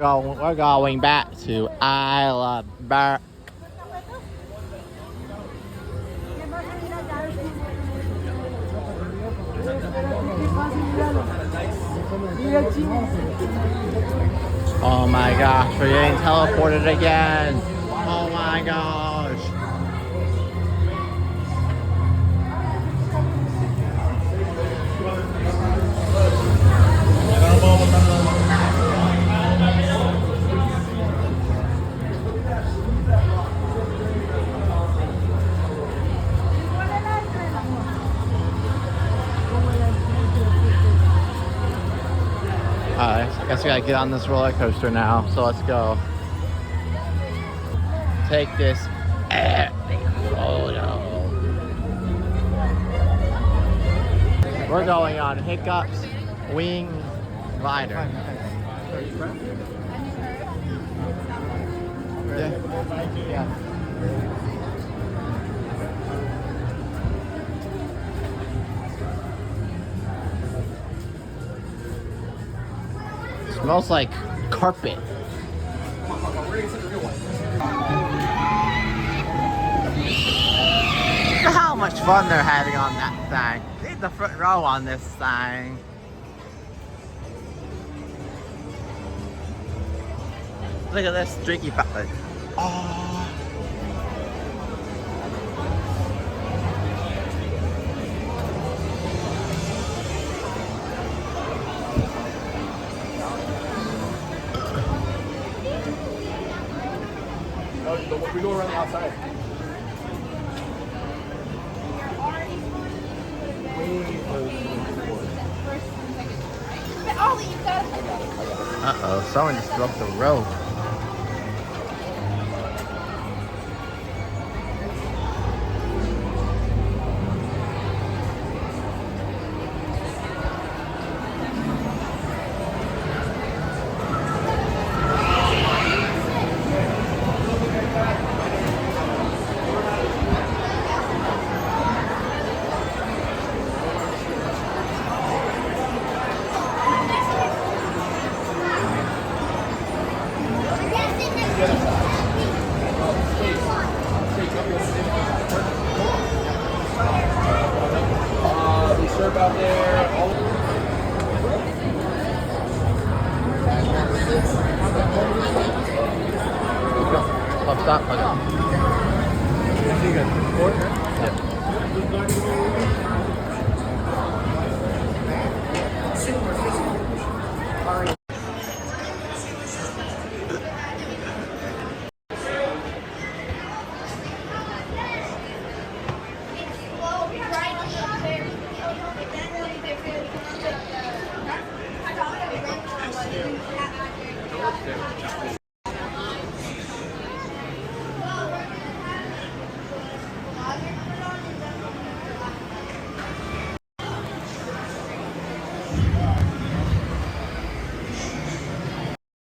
We're going back to Alabama. Oh my gosh, we're getting teleported again. Oh my gosh. I guess we gotta get on this roller coaster now, so let's go. Take this epic photo. We're going on Hiccup's wing glider. Yeah. Smells like carpet. Look how much fun they're having on that thing. Need the front row on this thing. Look at this streaky button. Oh. We go around the outside. Uh-oh, someone just broke the rope. We serve out there. Oh, stop. Okay.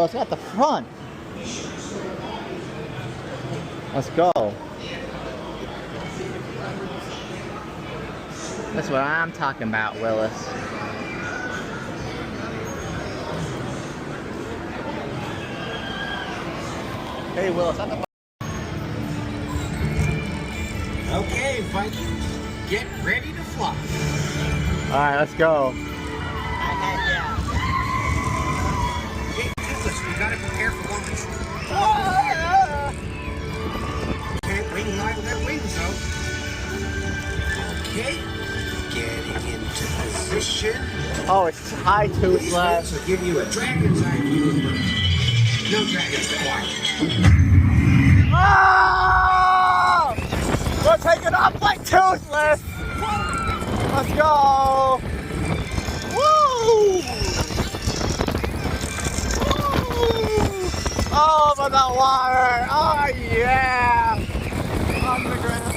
Oh, it's at the front. Let's go. That's what I'm talking about, Willis. Hey, Willis, at the Okay, Vikings, get ready to fly. All right, let's go. Okay, Nicholas, we gotta prepare for launch. Can't wing live without wings, though. Okay, getting into position. Oh, it's high tooth left. These will give you a dragon's eye view of Earth. No dragons required. Oh! We're taking off like Toothless! Let's go! Woo! Woo! Over the water! Oh yeah! On the ground.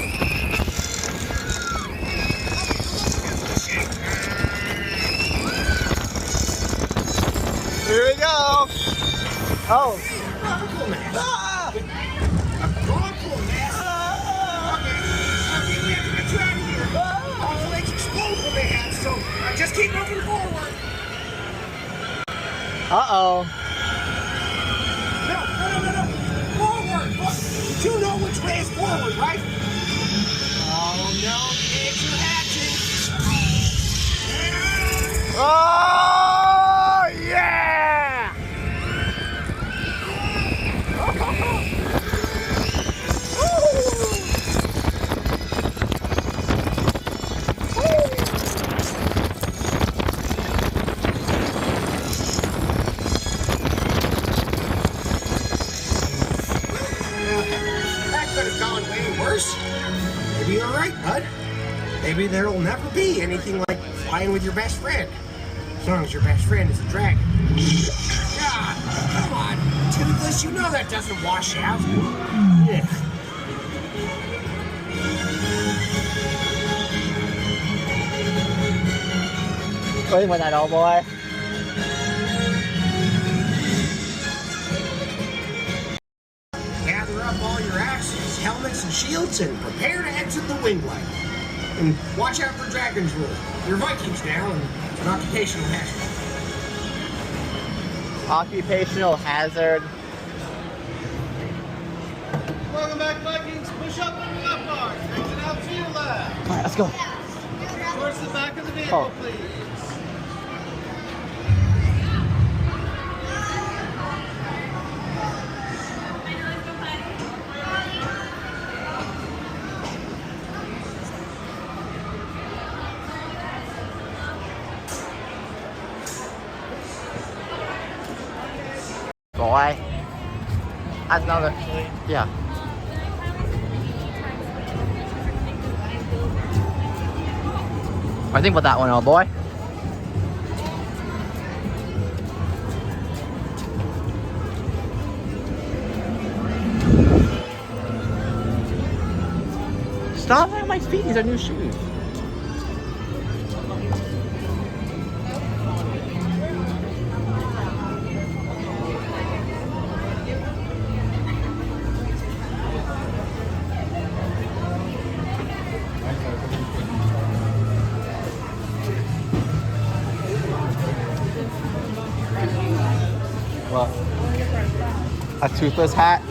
Here we go! Oh! Just keep moving forward. Uh-oh. toothless. Maybe you're right, bud. Maybe there'll never be anything like flying with your best friend. As long as your best friend is a dragon. God, come on, Toothless, you know that doesn't wash out. Yeah. Wait for that, old boy. Gather up all your axes, helmets, and shields and prepare to exit the windlight. And watch out for dragon's roll. You're Vikings now, and it's an occupational hazard. Occupational hazard. Welcome back, Vikings. Push up on the left arm. Exit out to your left. All right, let's go. Towards the back of the vehicle, please. Boy. That's another. Yeah. I think about that one, old boy. Stop on my feet. These are new shoes. What? A toothless hat?